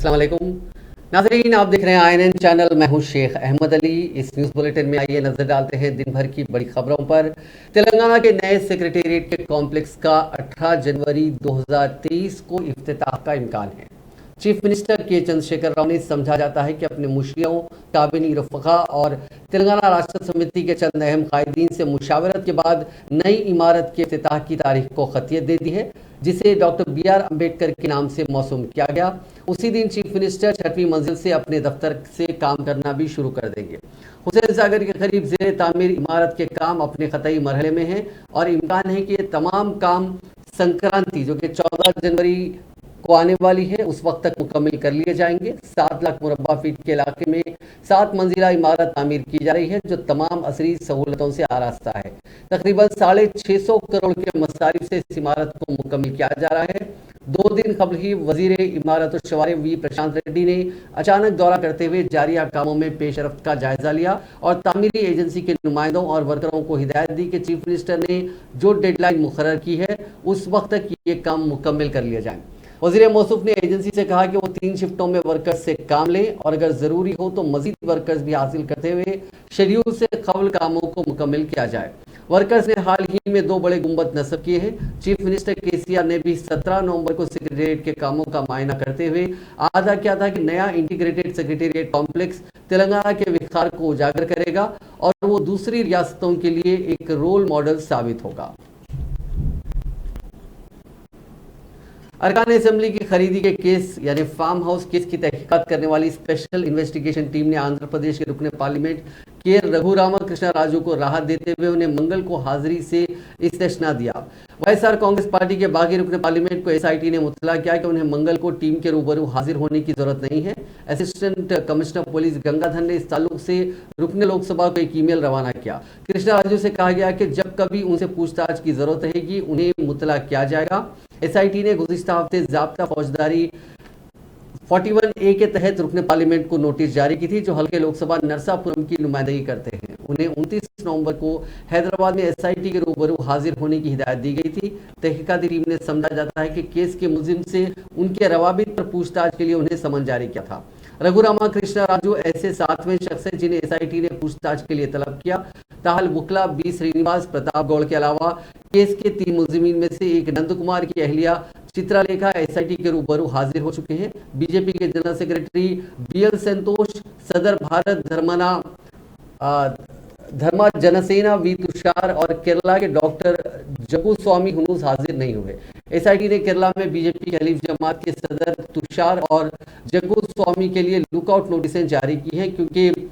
अस्सलाम वालेकुम नाज़रीन, आप देख रहे हैं INN चैनल। मैं हूं शेख अहमद अली। इस न्यूज़ बुलेटिन में आइए नजर डालते हैं दिन भर की बड़ी खबरों पर। तेलंगाना के नए सेक्रेटेरिएट के कॉम्प्लेक्स का 18 जनवरी 2023 को इफ्तिताह का इम्कान है। चीफ मिनिस्टर के चंद्रशेखर राव ने समझा जाता है कि अपने मुशियों, काबिनी रफ़क़ा और तेलंगाना राष्ट्र समिति के चंद अहम कायदीन से मुशावरत के बाद नई इमारत के इफ्तिताह की तारीख को खतियत दे दी है, जिसे डॉक्टर BR अम्बेडकर के नाम से मौसूम किया गया। उसी दिन चीफ मिनिस्टर 6वीं मंजिल से अपने दफ्तर से काम करना भी शुरू कर देंगे। हुसैन सागर के करीब ज़ेर तामीर इमारत के काम अपने ख़तई मरहले में हैं और इम्कान है कि ये तमाम काम संक्रांति, जो कि 14 जनवरी को आने वाली है, उस वक्त तक मुकम्मल कर लिए जाएंगे। 7 लाख मुरब्बा फीट के इलाके में 7 मंजिला इमारत तामीर की जा रही है, जो तमाम असरी सहूलतों से आरास्ता है। तकरीबन 650 करोड़ के मसारिफ से इस इमारत को मुकम्मल किया जा रहा है। 2 दिन कबल ही वजीर इमारत और शवारे वी प्रशांत रेड्डी ने अचानक दौरा करते हुए जारिया कामों में पेशरफ्त का जायजा लिया और तामीरी एजेंसी के नुमाइंदों और वर्करों को हिदायत दी कि चीफ मिनिस्टर ने जो डेडलाइन मुकर्रर की है, उस वक्त तक ये काम मुकम्मल कर लिया जाए। वज़ीर मौसूफ ने एजेंसी से कहा कि वो 3 शिफ्टों में वर्कर्स से काम लें और अगर ज़रूरी हो तो मजीद वर्कर्स भी हासिल करते हुए शेड्यूल से कबल कामों को मुकम्मल किया जाए। वर्कर्स ने हाल ही में 2 बड़े गुंबद नस्ब किए हैं। चीफ मिनिस्टर KCR ने भी 17 नवंबर को सेक्रेटेरिएट के कामों का मायना करते हुए आदा किया था कि नया इंटीग्रेटेड सेक्रेटेरिएट कॉम्प्लेक्स तेलंगाना के विखार को उजागर करेगा और वो दूसरी रियासतों के लिए एक रोल मॉडल साबित होगा। अरकान असेंबली की खरीदी के केस यानी फार्म हाउस केस की तहकीकात करने वाली स्पेशल इन्वेस्टिगेशन टीम ने आंध्र प्रदेश के रुकने पार्लियामेंट के रघुरामा कृष्णा राजू को राहत देते हुए उन्हें मंगल को हाजिरी से इस्तेस्ना दिया। YSR कांग्रेस पार्टी के बागी रुकने पार्लियामेंट को SIT ने मुतला किया कि उन्हें मंगल को टीम के रूबरू हाजिर होने की जरूरत नहीं है। असिस्टेंट कमिश्नर पुलिस गंगाधर ने इस ताल्लुक से रुकने लोकसभा को एक ईमेल रवाना किया। कृष्णा राजू से कहा गया कि जब कभी उनसे पूछताछ की जरूरत रहेगी उन्हें मुतला किया जाएगा। SIT ने गुज़िश्ता हफ्ते ज़ाब्ता फौजदारी 41A के तहत रुकने पार्लियामेंट को नोटिस जारी की थी, जो हल्के लोकसभा नरसापुरम की नुमाइंदगी करते हैं। उन्हें 29 नवंबर को हैदराबाद में SIT के रूबरू हाजिर होने की हिदायत दी गई थी। तहकीकाती टीम ने समझा जाता है कि केस के मुलजिम से उनके रवाबित पर पूछताछ के लिए उन्हें समन जारी किया था। रघुरामा कृष्णा राजू ऐसे 7वें शख्स हैं जिन्हें SIT ने पूछताछ के लिए तलब किया। ताहल बुकला B श्रीनिवास प्रताप गौड़ के अलावा केस के 3 मुलजिमीन में से एक नंद कुमार की अहलिया चित्रलेखा SIT के रूबरू हाजिर हो चुके हैं। बीजेपी के जनरल सेक्रेटरी BL संतोष, सदर भारत धर्मा जनसेना V तुषार और केरला के डॉक्टर जग्गू स्वामी हुनूस हाजिर नहीं हुए। SIT ने केरला में बीजेपी हलीफ जमात के सदर तुषार और जग्गू स्वामी के लिए लुकआउट नोटिसें जारी की हैं, क्योंकि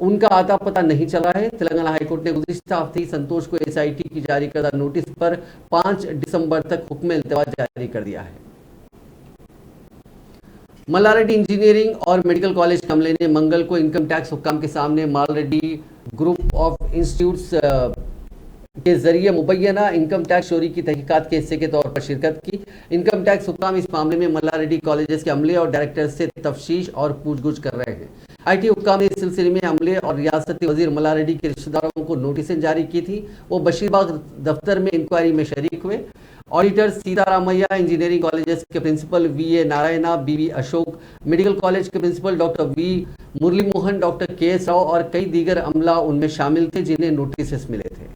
उनका आता पता नहीं चला है। तेलंगाना हाईकोर्ट ने गुज़िश्ता हफ्ते ही संतोष को SIT की जारी करदा नोटिस पर 5 दिसंबर तक हुक्म इल्तिवा जारी कर दिया है। मल्लारेड्डी इंजीनियरिंग और मेडिकल कॉलेज कमले ने मंगल को इनकम टैक्स हुक्काम के सामने मल्लारेड्डी ग्रुप ऑफ इंस्टीट्यूट्स के जरिए मुबैना इनकम टैक्स चोरी की तहकीकात के हिस्से के तौर पर शिरकत की। इनकम टैक्स हुक्काम इस मामले में मल्लारेड्डी कॉलेजेस के अमले और डायरेक्टर से तफ्तीश और पूछगछ कर रहे हैं। IT हुक्काम ने इस सिलसिले में अमले और रियासती वजीर मल्लारेड्डी के रिश्तेदारों को नोटिसें जारी की थी। वो बशीरबाग दफ्तर में इंक्वायरी में शरीक हुए। ऑडिटर सीतारामैया, इंजीनियरिंग कॉलेजेस के principal VA Narayana, BV Ashok, medical college के principal doctor V Murali Mohan, doctor KS Rao और कई दीगर अमला उनमें शामिल थे, जिन्हें नोटिस मिले थे।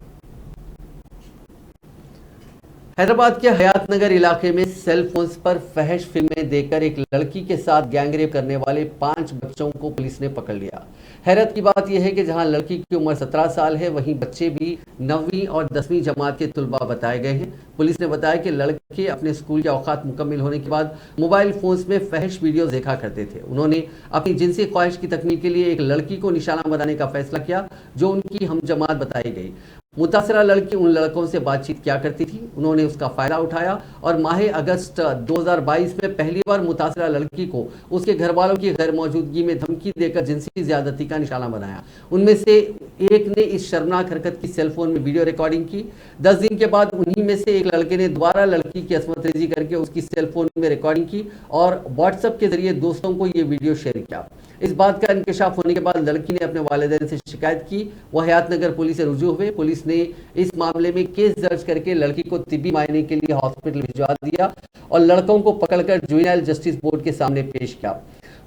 हैदराबाद के हयात नगर इलाके में सेल फोन्स पर फहश फिल्में देखकर एक लड़की के साथ गैंगरेप करने वाले 5 बच्चों को पुलिस ने पकड़ लिया। हैरत की बात यह है कि जहां लड़की की उम्र 17 साल है, वहीं बच्चे भी 9वीं और 10वीं जमात के तुलबा बताए गए हैं। पुलिस ने बताया कि लड़के अपने स्कूल के औकात मुकम्मल होने के बाद मोबाइल फोन्स में फहश वीडियो देखा करते थे। उन्होंने अपनी जिनसी ख्वाहिश की तकमील के लिए एक लड़की को निशाना बनाने का फैसला किया, जो उनकी हमजमात बताई गई। मुतासरा लड़की उन लड़कों से बातचीत किया करती थी। उन्होंने उसका फायदा उठाया और माह अगस्त 2022 में पहली बार मुतासरा लड़की को उसके घर वालों की गैर मौजूदगी में धमकी देकर जिनसी ज्यादती का निशाना बनाया। उनमें से एक ने इस शर्मनाक हरकत की सेलफोन में वीडियो रिकॉर्डिंग की। 10 दिन के बाद उन्हीं में से एक लड़के ने दोबारा लड़की की असमत रेजी करके उसकी सेलफोन में रिकॉर्डिंग की और व्हाट्सएप के जरिए दोस्तों को ये वीडियो शेयर किया। इस बात का इंकशाफ होने के बाद लड़की ने अपने वालिदैन से शिकायत की। वह हयात नगर पुलिस से रुजू हुए। पुलिस ने इस मामले में केस दर्ज करके लड़की को तिब्बी मायने के लिए हॉस्पिटल भिजवा दिया और लड़कों को पकड़कर जुवेनाइल जस्टिस बोर्ड के सामने पेश किया।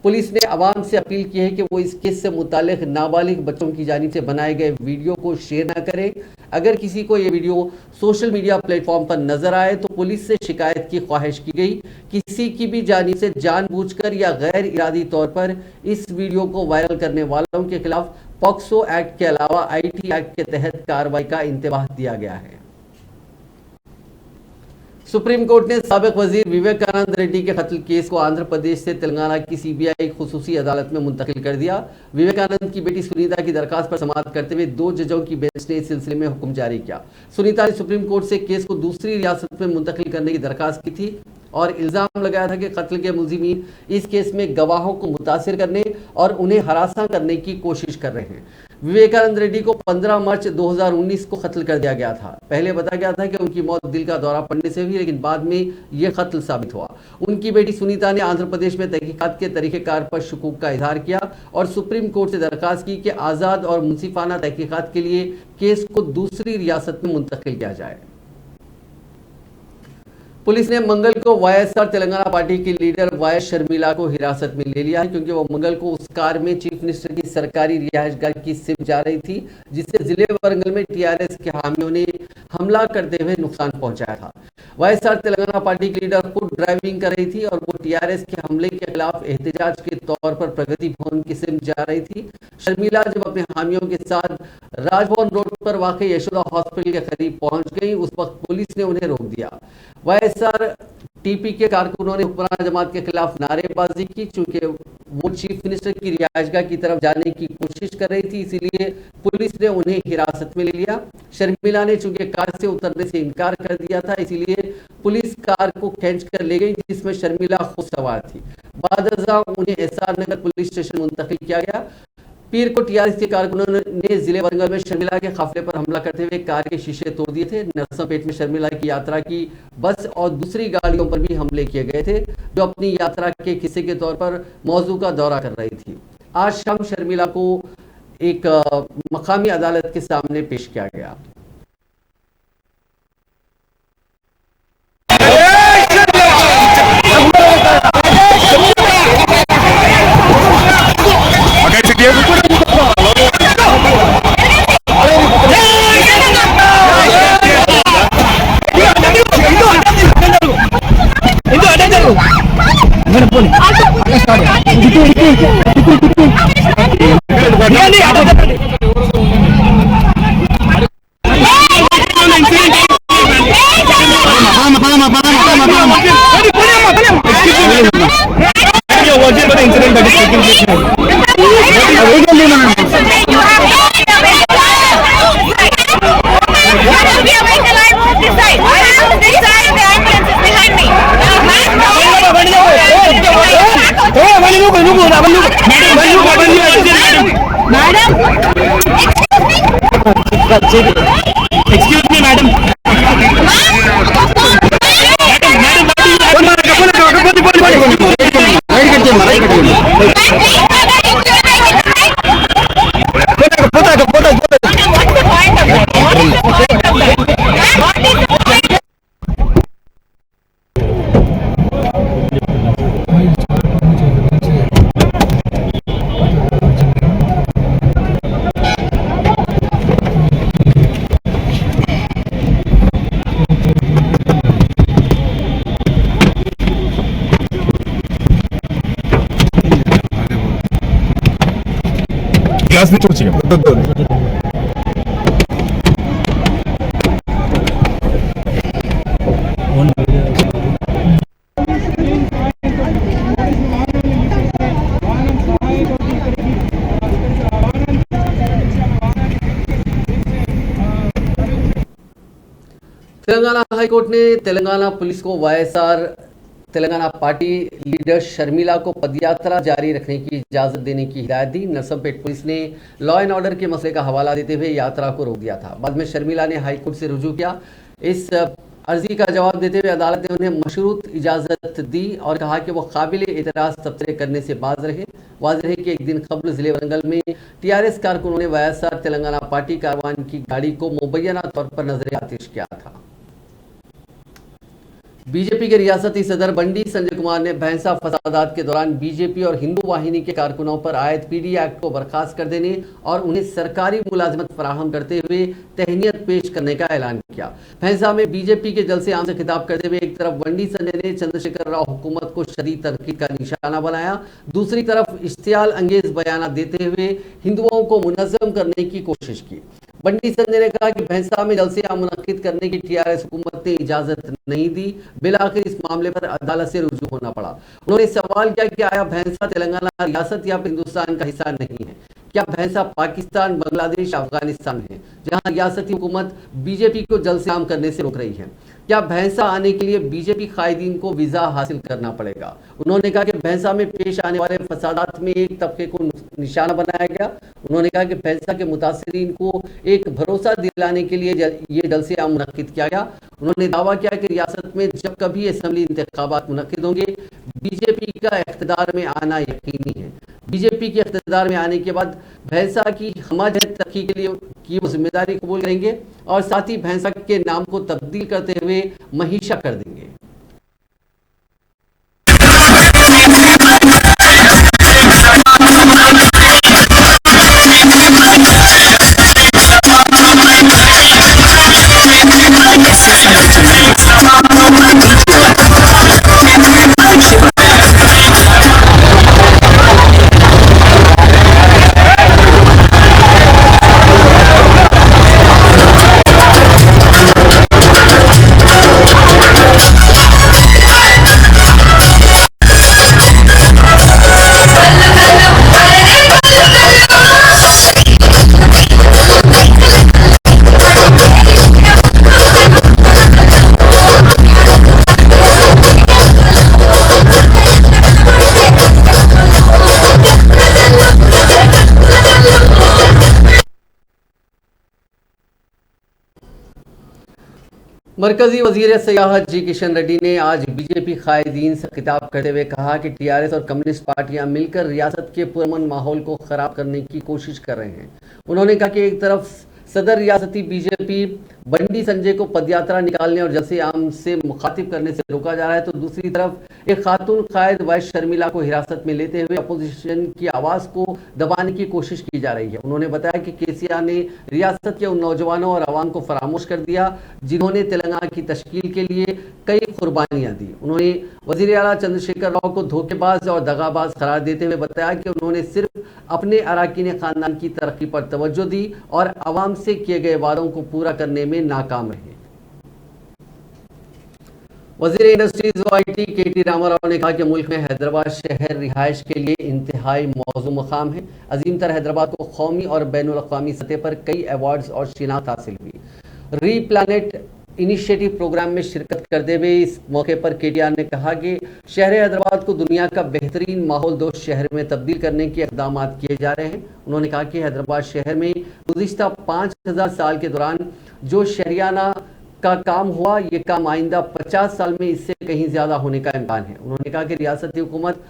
पुलिस ने आवाम से अपील की है कि वो इस केस से मुतालिक नाबालिग बच्चों की जानिब से बनाए गए वीडियो को शेयर ना करें। अगर किसी को ये वीडियो सोशल मीडिया प्लेटफॉर्म पर नजर आए तो पुलिस से शिकायत की ख्वाहिश की गई। किसी की भी जानिब से जानबूझकर या गैर इरादी तौर पर इस वीडियो को वायरल करने वालों के खिलाफ पॉक्सो एक्ट के अलावा आईटी एक्ट के तहत कार्रवाई का इंतबाह दिया गया है। सुप्रीम कोर्ट ने साबिक वजीर विवेकानंद रेड्डी के कत्ल केस को आंध्र प्रदेश से तेलंगाना की सीबीआई खुसूसी अदालत में मुंतकिल कर दिया। विवेकानंद की बेटी सुनीता की दरखास्त पर समाअत करते हुए 2 जजों की बेंच ने इस सिलसिले में हुक्म जारी किया। सुनीता ने सुप्रीम कोर्ट से केस को दूसरी रियासत में मुंतकिल करने की दरखास्त की थी और इल्जाम लगाया था कि कत्ल के मुलजिमीन इस केस में गवाहों को मुतासिर करने और उन्हें हरासा करने की कोशिश कर रहे हैं। विवेकानंद रेड्डी को 15 मार्च 2019 को कत्ल कर दिया गया था। पहले बताया गया था कि उनकी मौत दिल का दौरा पड़ने से हुई, लेकिन बाद में यह कत्ल साबित हुआ। उनकी बेटी सुनीता ने आंध्र प्रदेश में तहकीकात के तरीकेकार पर शुकूक का इजहार किया और सुप्रीम कोर्ट से दरखास्त की कि आज़ाद और मुंसिफाना तहकीकात के लिए केस को दूसरी रियासत में मुंतकिल किया जाए। पुलिस ने मंगल को वाईएसआर तेलंगाना पार्टी की लीडर वाईएस शर्मिला को हिरासत में ले लिया है, क्योंकि वो मंगल को उस कार में चीफ मिनिस्टर की सरकारी रिहायशगाह की सिर्फ जा रही थी जिससे जिले वरंगल में टीआरएस के हामियों ने हमला करते हुए नुकसान पहुंचाया था। वाईएसआर तेलंगाना पार्टी की लीडर खुद ड्राइविंग कर रही थी और वो टीआरएस के हमले के खिलाफ एहतजाज के तौर पर प्रगति भवन की सिर्फ जा रही थी। शर्मिला जब अपने हामियों के साथ राजभवन रोड पर वाकई यशोदा हॉस्पिटल के करीब पहुंच गई, उस वक्त पुलिस ने उन्हें रोक दिया। वाईएसआर टीपी के कारकुनों ने हुक्मरान जमात के खिलाफ नारेबाजी की, चूंकि वो चीफ मिनिस्टर की रिहायशगाह की तरफ जाने की कोशिश कर रही थी, इसीलिए पुलिस ने उन्हें हिरासत में ले लिया। शर्मिला ने चूंकि कार से उतरने से इनकार कर दिया था, इसीलिए पुलिस कार को खींच कर ले गई जिसमें शर्मिला खुद सवार थी। बाद उन्हें एसआर नगर पुलिस स्टेशन मुंतकिल किया गया। पीर को टीआरएस के कारकुनों ने जिले वरंगल में शर्मिला के काफिले पर हमला करते हुए कार के शीशे तोड़ दिए थे। नरसमपेट में शर्मिला की यात्रा की बस और दूसरी गाड़ियों पर भी हमले किए गए थे, जो अपनी यात्रा के हिस्से के तौर पर मौजू का दौरा कर रही थी। आज शाम शर्मिला को एक मकामी अदालत के सामने पेश किया गया। Excuse me, madam. ग्लास में चोचिए तेलंगाना हाईकोर्ट ने तेलंगाना पुलिस को YSR Telangana party leader Sharmila को पदयात्रा जारी रखने की इजाजत देने की हिदायत दी। नरसमपेट पुलिस ने लॉ एंड ऑर्डर के मसले का हवाला देते हुए यात्रा को रोक दिया था। बाद में शर्मिला ने हाईकोर्ट से रुजू किया। इस अर्जी का जवाब देते हुए अदालत ने उन्हें मशरूत इजाजत दी और कहा कि वो काबिल एतराज तबसरे करने से बाज रहे। वाज़ेह है कि एक दिन कबल जिले वरंगल में टीआरएस कारकुनों ने वाईएसआर तेलंगाना पार्टी कारवान की गाड़ी को मुबैना तौर पर नजर आतिश किया था। बीजेपी के रियासती सदर बंडी संजय कुमार ने भैंसा फसादात के दौरान बीजेपी और हिंदू वाहिनी के कारकुनों पर आयत पीडी एक्ट को बर्खास्त कर देने और उन्हें सरकारी मुलाजमत फराहम करते हुए तहनीत पेश करने का ऐलान किया। भैंसा में बीजेपी के जलसे आम से खिताब करते हुए एक तरफ बंडी संजय ने चंद्रशेखर राव हुकूमत को शदीद तनकीद का निशाना बनाया, दूसरी तरफ इश्तियाल अंगेज बयान देते हुए हिंदुओं को मुनज़्ज़म करने की कोशिश की। बंडी संजय ने कहा कि भैंसा में जलसे आम मुनक्किद करने की टीआरएस हुकूमत ने इजाजत नहीं दी, बिलाखिर इस मामले पर अदालत से रुजू होना पड़ा। उन्होंने सवाल किया कि आया भैंसा तेलंगाना रियासत या फिर हिंदुस्तान का हिस्सा नहीं है? क्या भैंसा पाकिस्तान, बांग्लादेश, अफगानिस्तान है जहां रियासती हुकूमत बीजेपी को जलसे आम करने से रोक रही है? क्या भैंसा आने के लिए बीजेपी कायदीन को वीजा हासिल करना पड़ेगा? उन्होंने कहा कि भैंसा में पेश आने वाले फसादात में एक तबके को निशाना बनाया गया। उन्होंने कहा कि भैंसा के मुतासिरीन को एक भरोसा दिलाने के लिए ये जलसे आम मुनक्किद किया गया। उन्होंने दावा किया कि रियासत में जब कभी असेंबली इंतखाबात मुनक्किद होंगे, बीजेपी का इख्तिदार में आना यकीनी है। बीजेपी के इख्तिदार में आने के बाद भैंसा की हमाजत तरक्की के लिए की वो जिम्मेदारी कबूल करेंगे और साथ ही भैंसा के नाम को तब्दील करते हुए महिषा कर देंगे। मरकजी वजीर सियाहत जी किशन रेड्डी ने आज बीजेपी कायदीन से खिताब करते हुए कहा कि टीआरएस और कम्युनिस्ट पार्टियां मिलकर रियासत के पुरअमन माहौल को खराब करने की कोशिश कर रहे हैं। उन्होंने कहा कि एक तरफ सदर रियासती बीजेपी बंडी संजय को पदयात्रा निकालने और जलसे आम से मुखातिब करने से रोका जा रहा है, तो दूसरी तरफ एक खातून कायद वैश शर्मिला को हिरासत में लेते हुए अपोजिशन की आवाज को दबाने की कोशिश की जा रही है। उन्होंने बताया कि केसीआर ने रियासत के उन नौजवानों और अवाम को फरामोश कर दिया जिन्होंने तेलंगाना की तश्कील के लिए कई कुर्बानियां दी। उन्होंने वजीर आला चंद्रशेखर राव को धोखेबाज और दगाबाज करार देते हुए बताया कि उन्होंने सिर्फ अपने अराकीन खानदान की तरक्की पर तवज्जो दी और अवाम से किए गए वादों को पूरा करने में नाकाम रहे। वजीर इंडस्ट्रीज व आईटी केटी रामाराव ने कहा कि मुल्क में हैदराबाद शहर रिहाइश के लिए इंतहाई मौजू मकाम है। अजीम तर हैदराबाद को कौमी और बैनुल अक़वामी सतह पर कई अवार्ड्स और शिनाख्त हासिल हुई। रीप्लानेट इनिशिएटिव प्रोग्राम में शिरकत करते हुए इस मौके पर केटीआर ने कहा कि शहर हैदराबाद को दुनिया का बेहतरीन माहौल दोस्त शहर में तब्दील करने के इक़दाम किए जा रहे हैं। उन्होंने कहा कि हैदराबाद शहर में गुज़िश्ता 5000 साल के दौरान जो शहरियाना का काम हुआ, ये काम आइंदा 50 साल में इससे कहीं ज़्यादा होने का इम्कान है। उन्होंने कहा कि रियासती हुकूमत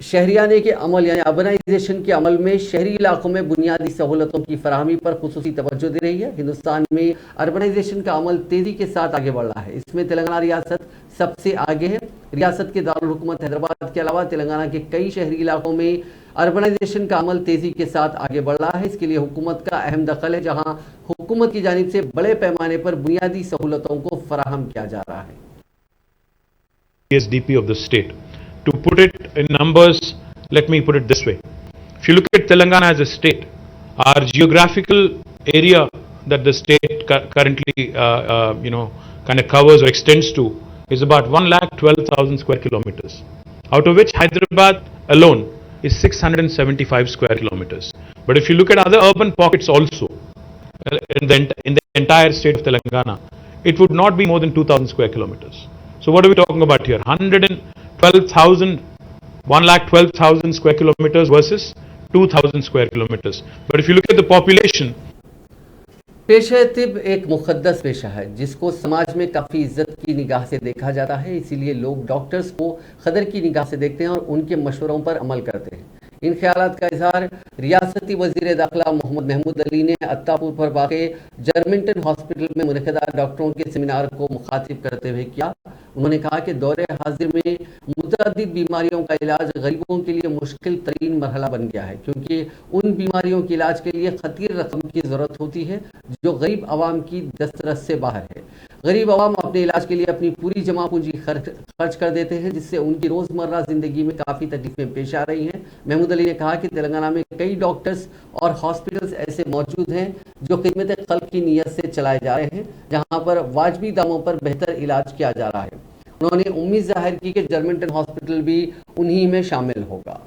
शहरियाने के अमल यानी अर्बनाइजेशन के अमल में शहरी इलाकों में बुनियादी सहूलतों की फराहमी पर खुसूसी तवज्जो दे रही है। हिंदुस्तान में अर्बनाइजेशन का अमल तेज़ी के साथ आगे बढ़ रहा है। इसमें तेलंगाना रियासत सबसे आगे है। रियासत के दारुल हुकूमत हैदराबाद के अलावा तेलंगाना के कई शहरी इलाकों में अर्बनाइजेशन का अमल तेज़ी के साथ आगे बढ़ रहा है। इसके लिए हुकूमत का अहम दखल है, जहाँ हुकूमत की जानिब से बड़े पैमाने पर बुनियादी सहूलतों को फराहम किया जा रहा है। CSDP of the state. To put it in numbers, let me put it this way. If you look at Telangana as a state, our geographical area that the state currently, kind of covers or extends to is about 1,12,000 square kilometers, out of which Hyderabad alone is 675 square kilometers. But if you look at other urban pockets also, in the entire state of Telangana, it would not be more than 2,000 square kilometers. So what are we talking about here? 1,12,000 square kilometers versus 2,000 square kilometers. But if you look at the population, पेशे तिब एक मुक़द्दस पेशा है जिसको समाज में काफ़ी इज्जत की निगाह से देखा जाता है। इसीलिए लोग डॉक्टर्स को कदर की निगाह से देखते हैं और उनके मशवरों पर अमल करते हैं। इन ख्यालात का इजहार रियासती वज़ीर दाखिला मोहम्मद महमूद अली ने अत्तापुर पर वाक़े जर्मिंटन हॉस्पिटल में मुनक़िदा डॉक्टरों के सेमिनार को मुखातिब करते हुए किया। उन्होंने कहा कि दौरे हाजिर में मुतअद्दिद बीमारियों का इलाज गरीबों के लिए मुश्किल तरीन मरहला बन गया है, क्योंकि उन बीमारियों के इलाज के लिए खतीर रकम की ज़रूरत होती है जो गरीब आवाम की दस्तरस से बाहर है। गरीब आवाम अपने इलाज के लिए अपनी पूरी जमा पूंजी खर्च कर देते हैं, जिससे उनकी रोज़मर्रा ज़िंदगी में काफ़ी तकलीफें पेश आ रही हैं। महमूद अली ने कहा कि तेलंगाना में कई डॉक्टर्स और हॉस्पिटल्स ऐसे मौजूद हैं जो खिदमत खल्क की नीयत से चलाए जा रहे हैं, जहां पर वाजबी दामों पर बेहतर इलाज किया जा रहा है। उन्होंने उम्मीद जाहिर की कि जर्मनटन हॉस्पिटल भी उन्हीं में शामिल होगा।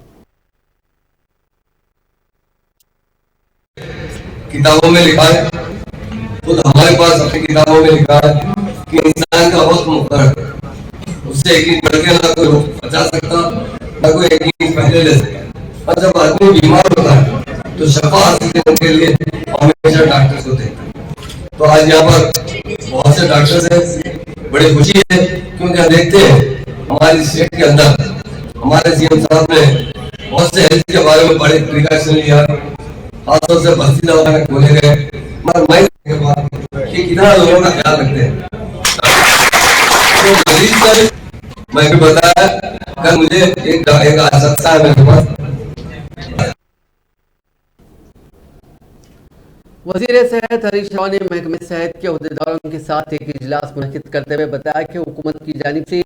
किताबों में लिखा है, खुद हमारे पास अपनी किताबों में लिखा है कि इंसान का वक्त मुकर्रर है, उससे एक इंच बढ़ के ना कोई बचा सकता, ना कोई एक इंच पहले ले सकता। और जब आदमी बीमार होता है तो शफा हासिल करने के लिए हमेशा डॉक्टर्स होते हैं। तो आज यहाँ पर बहुत से डॉक्टर्स हैं, बड़ी खुशी है, क्योंकि हम देखते हैं हमारी स्टेट के अंदर हमारे सीएम साहब ने बहुत से हेल्थ के बारे में बड़े प्रिकॉशन लिया, खासतौर से बस्ती दवाखाने खोले गए। मगर मैं कि कितना लोगों का ख्याल रखते हैं तो मरीज पर मैं भी बताया, कल मुझे एक आवश्यकता है मेरे पास। वज़ीर सेहत हरीश राव ने महकमे सेहत के अहदेदारों के साथ एक इजलास मुनक़िद करते हुए बताया कि हुकूमत की जानिब से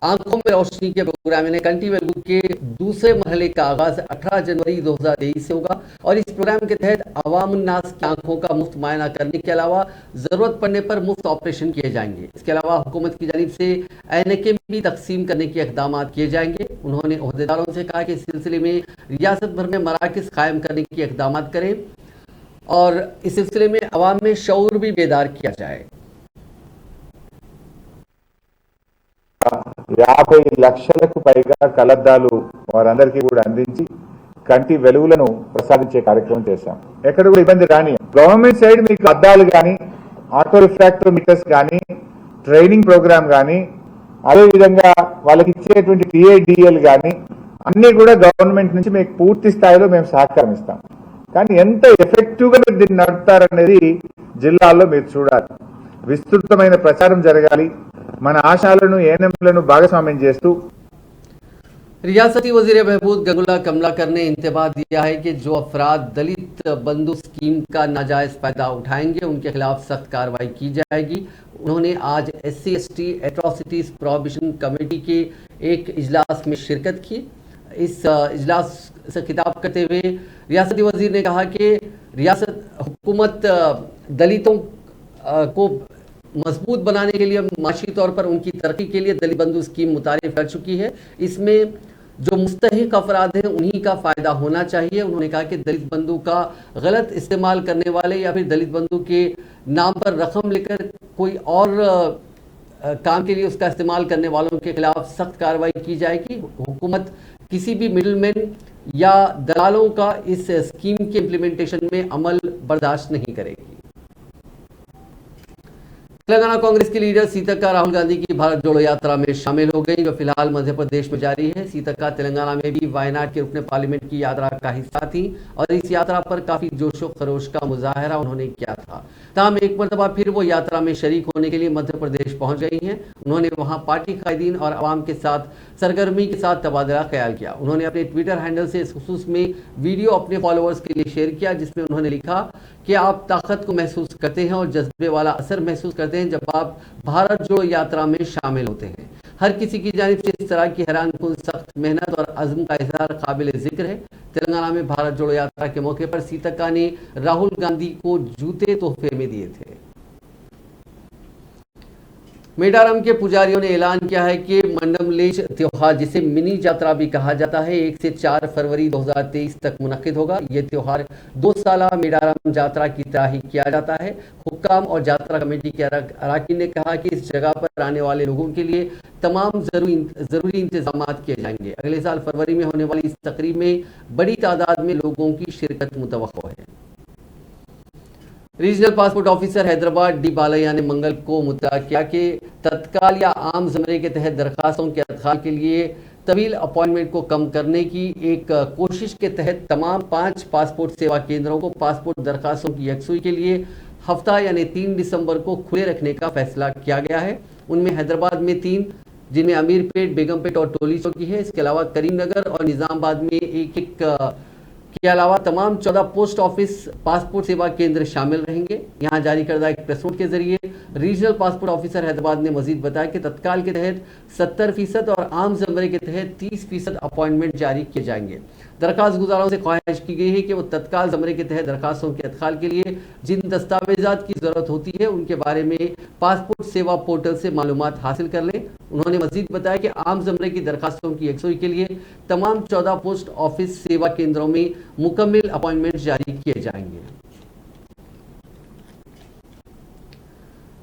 आंखों में रोशनी के प्रोग्राम यानी कंटी वेलगू के दूसरे मरहले का आगाज 18 जनवरी 2023 से होगा और इस प्रोग्राम के तहत अवाम उन्नास की आंखों का मुफ्त मुआयना करने के अलावा ज़रूरत पड़ने पर मुफ्त ऑपरेशन किए जाएंगे। इसके अलावा हुकूमत की जानिब से ऐनकें भी तकसीम करने के इक़दाम किए जाएंगे। उन्होंने अहदेदारों से कहा कि इस सिलसिले में रियासत भर में मराकज़ कायम करने के इक़दाम करें और इस सिलसिले में अवाम में शऊर भी बेदार किया जाए। 50 లక్షలకు పైగా కలద్దాలు వారందరికీ కూడా అందించి కంటి వెలుగులను ప్రసాదించే కార్యక్రమం చేశాం. ఎక్కడ కూడా ఇబ్బంది రాని గవర్నమెంట్ సైడ్ మీకు అద్దాలు గాని ఆటో రిఫ్రాక్టోమీటర్స్ గాని ట్రైనింగ్ ప్రోగ్రామ్ గాని అదే విధంగా వాళ్ళకి ఇచ్చేటువంటి టీఏడిఎల్ గాని అన్ని కూడా గవర్నమెంట్ నుంచి మీకు పూర్తి స్థాయిలో మేము సహకారం ఇస్తాం. కానీ ఎంత ఎఫెక్టివ్ గా మీరు దీన్ని నడుపుతారనేది జిల్లాల్లో మీరు చూడాలి. విస్తృతమైన ప్రచారం జరగాలి. మన ఆశాలను ఏఎన్ఎంలను భాగస్వామ్యం చేస్తూ रियासती वजीर महबूब गंगुला कमलाकर ने इंतबाह दिया है कि जो अफराद दलित बंधु स्कीम का नाजायज फायदा उठाएंगे उनके खिलाफ सख्त कार्रवाई की जाएगी। उन्होंने आज SC/ST एट्रॉसिटीज प्रोहिबिशन कमेटी के एक इजलास में शिरकत की। इस इजलास से खिताब करते हुए रियासती वजीर ने कहा कि रियासत हुकूमत दलितों को मजबूत बनाने के लिए माशी तौर पर उनकी तरक्की के लिए दलित बंधु स्कीम मुतारिफ कर चुकी है। इसमें जो मुस्तहिक अफराद हैं उन्हीं का फ़ायदा होना चाहिए। उन्होंने कहा कि दलित बंधु का गलत इस्तेमाल करने वाले या फिर दलित बंधु के नाम पर रकम लेकर कोई और काम के लिए उसका इस्तेमाल करने वालों के खिलाफ सख्त कार्रवाई की जाएगी। हुकूमत किसी भी मिडलमैन या दलालों का इस स्कीम के इम्प्लीमेंटेशन में अमल बर्दाश्त नहीं करेगी। तेलंगाना कांग्रेस की लीडर सीतक्का राहुल गांधी की भारत जोड़ो यात्रा में शामिल हो गई, जो फिलहाल मध्य प्रदेश में जारी है। सीतक्का तेलंगाना में भी वायनाड के रुकने पार्लियामेंट की यात्रा का हिस्सा थी और इस यात्रा पर काफी जोशो खरोश का मुजाहरा उन्होंने किया था। तमाम एक मरतबा फिर वो यात्रा में शरीक होने के लिए मध्य प्रदेश पहुंच गई हैं। उन्होंने वहां पार्टी कायदीन और आवाम के साथ सरगर्मी के साथ तबादला ख्याल किया। उन्होंने अपने ट्विटर हैंडल से इस खुसूस में वीडियो अपने फॉलोअर्स के लिए शेयर किया, जिसमें उन्होंने लिखा कि आप ताकत को महसूस करते हैं और जज्बे वाला असर महसूस करते हैं जब आप भारत जोड़ो यात्रा में शामिल होते हैं। हर किसी की जानिब से इस तरह की हैरानकुन सख्त मेहनत और अज़्म का इज़हार काबिल जिक्र है। तेलंगाना में भारत जोड़ो यात्रा के मौके पर सीतक्का ने राहुल गांधी को जूते तोहफे में दिए थे। मेडारम के पुजारियों ने ऐलान किया है कि मंडमलेश त्योहार, जिसे मिनी यात्रा भी कहा जाता है, 1 से 4 फरवरी 2023 तक मुनक्किद होगा। ये त्योहार 2 साला मेडारम यात्रा की तरह ही किया जाता है। हुक्काम और यात्रा कमेटी के अरकान ने कहा कि इस जगह पर आने वाले लोगों के लिए तमाम जरूरी इंतजाम किए जाएंगे। अगले साल फरवरी में होने वाली इस तकरीब में बड़ी तादाद में लोगों की शिरकत मुतवक्को है। Regional passport officer Hyderabad D Balayya ने मंगल को मुद्दा किया कि तत्काल या आम ज़मरे के तहत दरखास्तों के अदखाल के लिए तवील अपॉइंटमेंट को कम करने की एक कोशिश के तहत तमाम 5 पासपोर्ट सेवा केंद्रों को पासपोर्ट दरखास्तों की यकसुई के लिए हफ्ता यानी 3 दिसंबर को खुले रखने का फैसला किया गया है। उनमें हैदराबाद में 3, जिनमें अमीरपेट, बेगमपेट और टोली चौकी है। इसके अलावा करीमनगर और निजामाबाद में एक के अलावा तमाम 14 पोस्ट ऑफिस पासपोर्ट सेवा केंद्र शामिल रहेंगे। यहां जारी करदा एक प्रेस नोट के जरिए रीजनल पासपोर्ट ऑफिसर हैदराबाद ने मजीद बताया कि तत्काल के तहत 70% और आम जमरे के तहत 30% अपॉइंटमेंट जारी किए जाएंगे। दरखास्त गुजारों से ख्वाहिश की गई है कि वो तत्काल जमरे के तहत दरखास्तों के अदखाल के लिए जिन दस्तावेजात की जरूरत होती है उनके बारे में पासपोर्ट सेवा पोर्टल से मालूमात हासिल कर लें। उन्होंने मजीद बताया कि आम जमरे की दरखास्तों की यकसुई के लिए तमाम 14 पोस्ट ऑफिस सेवा केंद्रों में मुकम्मल अपॉइंटमेंट जारी किए जाएंगे।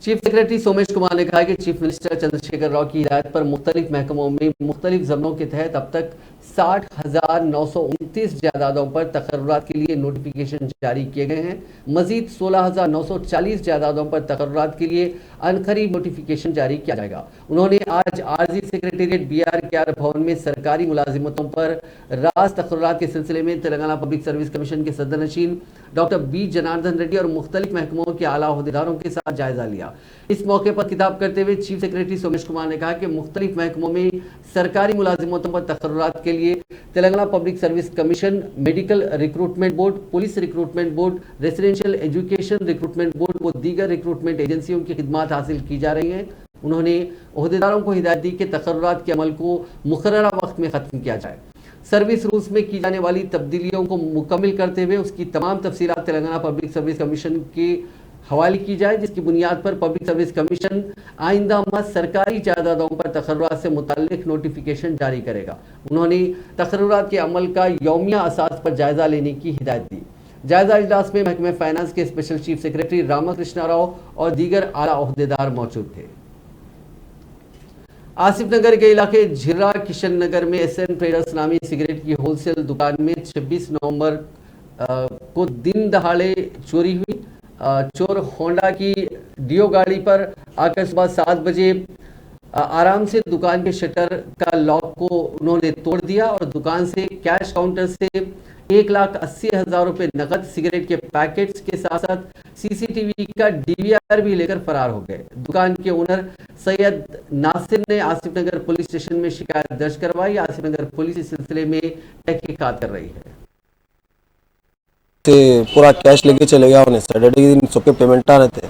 चीफ सेक्रेटरी सोमेश कुमार ने कहा कि चीफ मिनिस्टर चंद्रशेखर राव की हिदायत पर मुख्तलिफ महकमों में मुख्तलिफ जमरों के तहत अब तक 60,929 जायदादों पर तकर्रुरात के लिए नोटिफिकेशन जारी किए गए हैं। मजीद 16,940 जायदादों पर तकर्रुरात के लिए अनकरीब नोटिफिकेशन जारी किया जाएगा। उन्होंने आज आरजी सेक्रेटेरिएट BRKR भवन में सरकारी मुलाजिमतों पर राज तकर्रुरात के सिलसिले में तेलंगाना पब्लिक सर्विस कमीशन के सदर नशीन डॉक्टर B जनार्दन रेड्डी और मुख्तलिफ महकमों के आला अहदेदारों के साथ जायजा लिया। इस मौके पर खिताब करते हुए चीफ सेक्रेटरी सोमेश कुमार ने कहा कि मुख्तलिफ महकमों में सरकारी मुलाजिमतों पर तकर्रुरात के लिए Telangana public service commission, medical recruitment board, police recruitment board, residential education recruitment board व दीगर रिक्रूटमेंट एजेंसियों की खिदमात हासिल की जा रही हैं। उन्होंने अहदेदारों को हिदायत दी कि तकर्रुरात के अमल को मुकर्ररा वक्त में खत्म किया जाए। सर्विस रूल्स में की जाने वाली तब्दीलियों को मुकम्मल करते हुए उसकी तमाम तफसीलात तेलंगाना पब्लिक सर्विस कमीशन के हवाले की जाए, जिसकी बुनियाद पर पब्लिक सर्विस कमीशन आइंदा माह सरकारी जायदादों पर तकर्रुरात से मुताल्लिक नोटिफिकेशन जारी करेगा। उन्होंने तकर्रुरात के अमल का यौमिया असास पर जायजा लेने की हिदायत दी। जायजा इजलास में महकमे फाइनेंस के special chief secretary Ramakrishna Rao और दीगर आला अहदेदार मौजूद थे। आसिफ नगर के इलाके झिर्रा किशन नगर में SN ट्रेडर्स नामी सिगरेट की होलसेल दुकान में 26 नवंबर को दिन दहाड़े चोरी हुई। चोर होंडा की डियो गाड़ी पर आकर सुबह 7 बजे आराम से दुकान के शटर का लॉक को उन्होंने तोड़ दिया और दुकान से कैश काउंटर से 1,80,000 रुपए नकद, सिगरेट के पैकेट्स के साथ साथ CCTV का DVR भी लेकर फरार हो गए। दुकान के ओनर सैयद नासिर ने आसिफ नगर पुलिस स्टेशन में शिकायत दर्ज करवाई। आसिफ नगर पुलिस इस सिलसिले में तहकीकात कर रही है। पूरा कैश लेके चले गया उन्हें। सैटरडे के दिन सबके पेमेंट आ रहे थे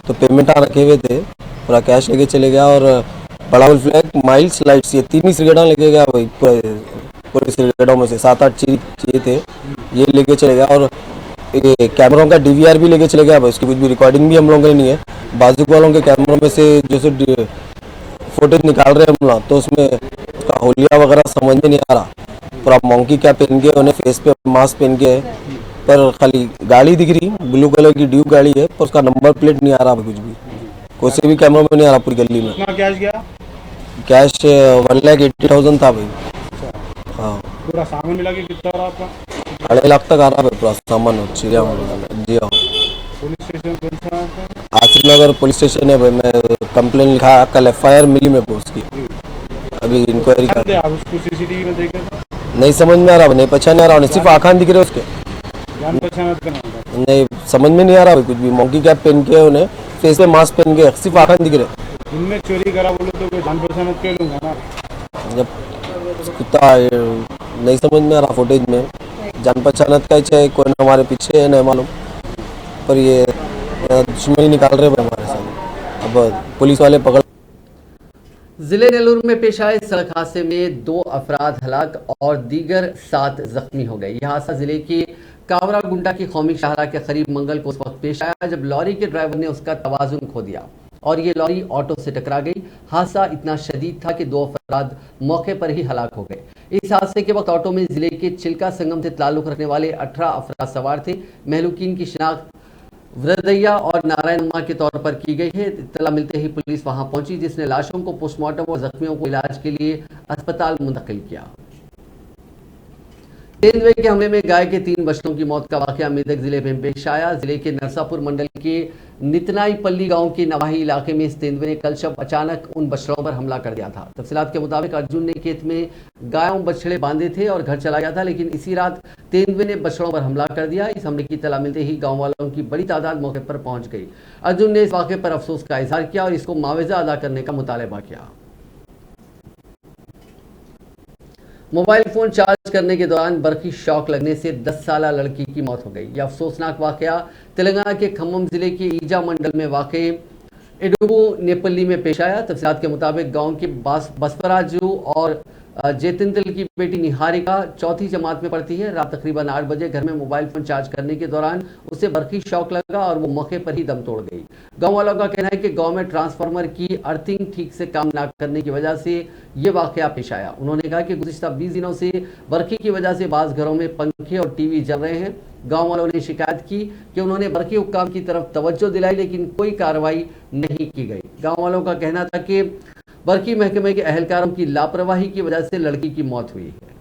तो पेमेंट आ रखे हुए थे, पूरा कैश लेके चले गया और बड़ावल फ्लैग, माइल्स, लाइट्स, ये 3 ही सिगरेटा लेके गया भाई। पूरे सिगरेटों में से 7-8 चीज थे, ये लेके चले गया और ये कैमरों का DVR भी लेके चले गया भाई। उसकी कुछ भी रिकॉर्डिंग भी हम लोगों की नहीं है। बाजू वालों के कैमरों में से जैसे फुटेज निकाल रहे हैं हम लोग, तो उसमें उसका होलिया वगैरह समझ में नहीं आ रहा। पूरा मॉन्की कैप पहन के, उन्हें फेस पे मास्क पहन के, पर खाली गाड़ी दिख रही, ब्लू कलर की ड्यूक गाड़ी है, पर उसका नंबर प्लेट नहीं आ रहा कुछ भी, कोई से भी कैमरा में नहीं आ रहा पूरी गली में। कितना कैश गया? कैश 1,80,000 था भाई। हाँ, पूरा सामान मिला के कितना रहा आपका? 2.5 लाख तक आ रहा है पूरा सामान। चिड़िया में जी हाँ। पुलिस स्टेशन कौन सा है? आसिफ नगर पुलिस स्टेशन है भाई। मैं कंप्लेन लिखा, कल FIR मिली मेरे को उसकी, अभी इंक्वायरी कर। आप उसको CCTV में देखे थे? नहीं समझ में आ रहा, नहीं पहचान नहीं आ रहा, सिर्फ आँखान दिख रहे उसके, जान पहचान का नाम था? नहीं समझ में नहीं आ रहा कुछ भी। मॉन्की कैप पहन के, उन्हें फेस पे मास्क पहन के, सिर्फ आँखान दिख रहे। इनमें चोरी करा बोलो तो कोई जान पहचान के लूंगा ना। जब कुत्ता नहीं समझ में आ रहा फुटेज में, जान पहचानत का चाहे कोई हमारे पीछे है नहीं मालूम, पर ये दुश्मनी निकाल रहे हैं हमारे साथ। अब पुलिस वाले पकड़। जिले नेल्लूर में पेश आए सड़क हादसे में 2 अफराद हलाक और दीगर 7 जख्मी हो गए। यह हादसा जिले के कावरा गुंडा की कौमी शाहरा के करीब मंगल को उस वक्त पेश आया जब लॉरी के ड्राइवर ने उसका तवाजुन खो दिया और ये लॉरी ऑटो से टकरा गई। हादसा इतना शदीद था कि 2 अफराद मौके पर ही हलाक हो गए। इस हादसे के वक्त ऑटो में जिले के चिल्का संगम से ताल्लुक रखने वाले 18 अफराद सवार थे। महलूकीन की शिनाख्त वृद्धैया और नारायणमा के तौर पर की गई है। इत्तला मिलते ही पुलिस वहां पहुंची, जिसने लाशों को पोस्टमार्टम और जख्मियों को इलाज के लिए अस्पताल मुंतकिल किया। तेंदुए के हमले में गाय के 3 बछड़ों की मौत का वाकया मेदक जिले में पेश आया। जिले के नरसापुर मंडल के नितनाईपल्ली गांव के नवाही इलाके में इस तेंदुए ने कल शब अचानक उन बछड़ों पर हमला कर दिया था। तफसीलात के मुताबिक अर्जुन ने खेत में गायों बछड़े बांधे थे और घर चला गया था, लेकिन इसी रात तेंदुए ने बछड़ों पर हमला कर दिया। इस हमले की इत्तला मिलते ही गाँव वालों की बड़ी तादाद मौके पर पहुंच गई। अर्जुन ने इस वाक़े पर अफसोस का इजहार किया और इसको मुआवजा अदा करने का मुतालबा किया। मोबाइल फोन चार्ज करने के दौरान बर्की शॉक लगने से 10 साल लड़की की मौत हो गई। यह अफसोसनाक वाकया तेलंगाना के खम्मम जिले के ईजा मंडल में वाक़े एडुगु नेपल्ली में पेश आया। तफसीलात के मुताबिक गांव के बसवराजू और जेतिंदल की बेटी निहारिका 4th जमात में पढ़ती है। रात तकरीबन 8 बजे घर में मोबाइल फोन चार्ज करने के दौरान उसे बर्की शॉक लगा और वो मौके पर ही दम तोड़ गई। गांव वालों का कहना है कि गांव में ट्रांसफार्मर की अर्थिंग ठीक से काम न करने की वजह से ये वाकया पेश आया। उन्होंने कहा कि गुज़िश्ता 20 दिनों से बर्की की वजह से बाज़ घरों में पंखे और टीवी जल रहे हैं। गांव वालों ने शिकायत की कि उन्होंने बर्की हुक्काम की तरफ तवज्जो दिलाई, लेकिन कोई कार्रवाई नहीं की गई। गाँव वालों का कहना था कि बर्की महकमे के अहलकारों की लापरवाही की वजह से लड़की की मौत हुई है।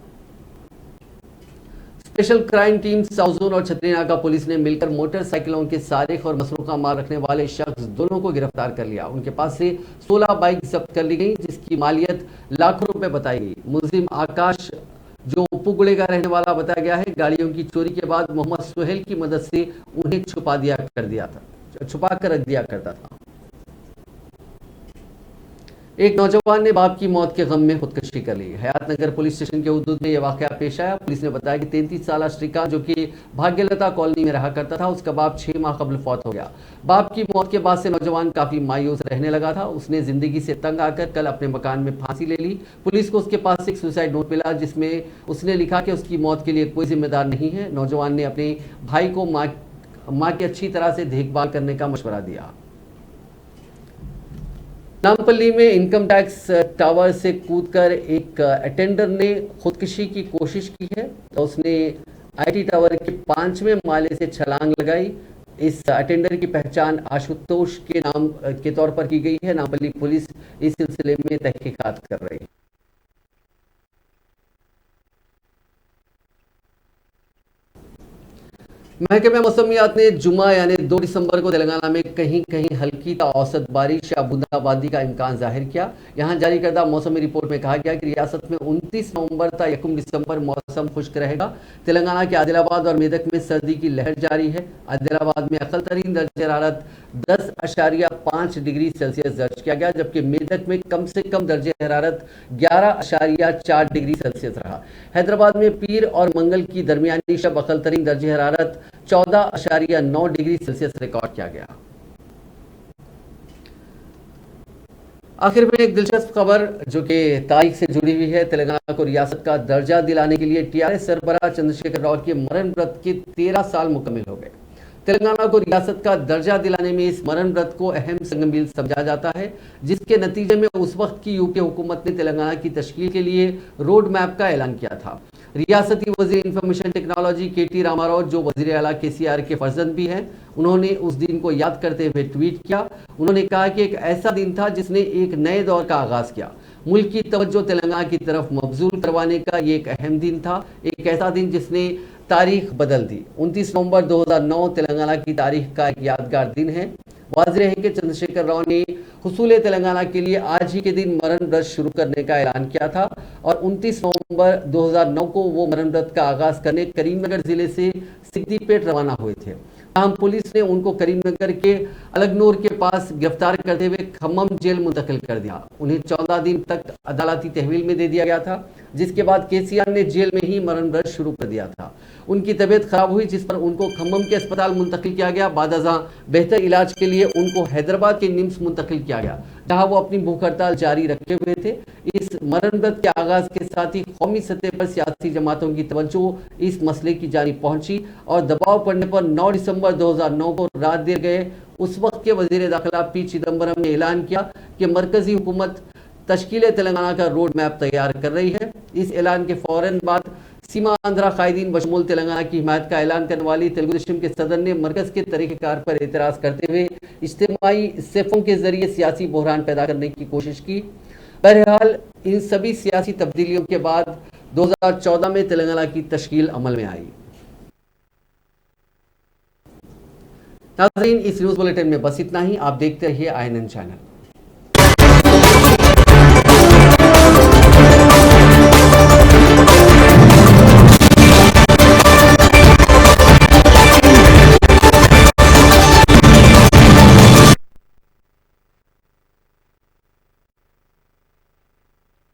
Special crime team south zone और छतरीनागा पुलिस ने मिलकर मोटरसाइकिलों के सारिख और मसरूका माल रखने वाले शख्स दोनों को गिरफ्तार कर लिया। उनके पास से 16 बाइक जब्त कर ली गई, जिसकी मालियत लाखों रुपए बताई गई। मुलजिम आकाश, जो पुगड़े का रहने वाला बताया गया है, गाड़ियों की चोरी के बाद मोहम्मद सुहेल की मदद से उन्हें छुपा कर रख दिया करता था। एक नौजवान ने बाप की मौत के गम में खुदकुशी कर ली। हयातनगर पुलिस स्टेशन के हुदूद में यह वाकया पेश आया। पुलिस ने बताया कि 33 साल श्रीकांत, जो कि भाग्यलता कॉलोनी में रहा करता था, उसका बाप 6 माह कबल फौत हो गया। बाप की मौत के बाद से नौजवान काफी मायूस रहने लगा था। उसने जिंदगी से तंग आकर कल अपने मकान में फांसी ले ली। पुलिस को उसके पास से एक सुसाइड नोट मिला, जिसमें उसने लिखा कि उसकी मौत के लिए कोई जिम्मेदार नहीं है। नौजवान ने अपने भाई को माँ की अच्छी तरह से देखभाल करने का मशवरा दिया। नामपल्ली में इनकम टैक्स टावर से कूदकर एक अटेंडर ने खुदकुशी की कोशिश की है। तो उसने आईटी टावर के 5वें माले से छलांग लगाई। इस अटेंडर की पहचान आशुतोष के नाम के तौर पर की गई है। नामपल्ली पुलिस इस सिलसिले में तहकीकात कर रही है। महकमे मौसमियात ने जुमा यानी 2 दिसंबर को तेलंगाना में कहीं कहीं हल्की ता औसत बारिश या बूंदाबांदी का इम्कान जाहिर किया। यहां जारी करदा मौसमी रिपोर्ट में कहा गया कि रियासत में 29 नवंबर तक 1 दिसंबर मौसम खुश्क रहेगा। तेलंगाना के आदिलाबाद और मेदक में सर्दी की लहर जारी है। आदिलाबाद में अकल तरीन दर्जे हरारत 10.5 डिग्री सेल्सियस दर्ज किया गया, जबकि मेदक में कम से कम दर्जे हरारत 11.4 डिग्री सेल्सियस रहा। हैदराबाद में पीर और मंगल की दरमियानी शब अकल तरीन दर्जे हरारत 14.9 डिग्री सेल्सियस रिकॉर्ड किया गया। आखिर में एक दिलचस्प खबर जो कि तारीख से जुड़ी हुई है। तेलंगाना को रियासत का दर्जा दिलाने के लिए टीआरएस सरबराह चंद्रशेखर राव के मरण व्रत के 13 साल मुकम्मिल हो गए। तेलंगाना को रियासत का दर्जा दिलाने में इस मरण व्रत को अहम संगमील समझा जाता है, जिसके नतीजे में उस वक्त की यूपी हुकूमत ने तेलंगाना की तश्कील के लिए रोड मैप का ऐलान किया था। रियासती वजीर इंफॉर्मेशन टेक्नोलॉजी केटी रामाराव, जो वजीर आला केसीआर के फर्जंद भी हैं, उन्होंने उस दिन को याद करते हुए ट्वीट किया। उन्होंने कहा कि एक ऐसा दिन था जिसने एक नए दौर का आगाज किया। मुल्क की तवज्जो तेलंगाना की तरफ मबजूल करवाने का ये एक अहम दिन था, एक ऐसा दिन जिसने तारीख बदल दी। 29 नवंबर 2009 तेलंगाना की तारीख का एक यादगार दिन है। वाज़ेह है कि चंद्रशेखर राव ने हुसूल तेलंगाना के लिए आज ही के दिन मरण व्रत शुरू करने का ऐलान किया था और 29 नवंबर 2009 को वो मरण व्रत का आगाज करने करीमनगर जिले से सिद्दीपेट रवाना हुए थे। तमाम पुलिस ने उनको करीमनगर के अलगनूर के पास गिरफ्तार करते हुए खम्मम जेल मुंतकिल कर दिया। उन्हें 14 दिन तक अदालती तहवील में दे दिया गया था, जिसके बाद केसीआर ने जेल में ही मरण व्रत शुरू कर दिया था। उनकी तबीयत खराब हुई, जिस पर उनको खम्मम के अस्पताल मुंतकिल किया गया। बाद अज़ां बेहतर इलाज के लिए उनको हैदराबाद के निम्स मुंतकिल किया गया, जहां वो अपनी भूख हड़ताल जारी रखे हुए थे। इस मरण व्रत के आगाज के साथ ही कौमी सतह पर सियासी जमातों की तवज्जो इस मसले की जानिब पहुंची और दबाव पड़ने पर 9 दिसंबर 2009 को रात देर गए उस वक्त के वजीर दाखिला पी चिदम्बरम ने ऐलान किया कि मरकजी हुकूमत तश्कील तेलंगाना का रोड मैप तैयार कर रही है। इस ऐलान के फौरन बाद सीमा आंध्रा कायदीन बशमूल तेलंगाना की हिमायत का ऐलान करने वाली तेलुगु देशम के सदर ने मरकज के तरीक़ेकार पर एतराज़ करते हुए इज्तिमाई सेफों के जरिए सियासी बहरान पैदा करने की कोशिश की। बहरहाल इन सभी सियासी तब्दीलियों के बाद 2014 में तेलंगाना की तश्कील अमल में आई। नाज़रीन, इस न्यूज़ बुलेटिन में बस इतना ही। आप देखते रहिए INN चैनल।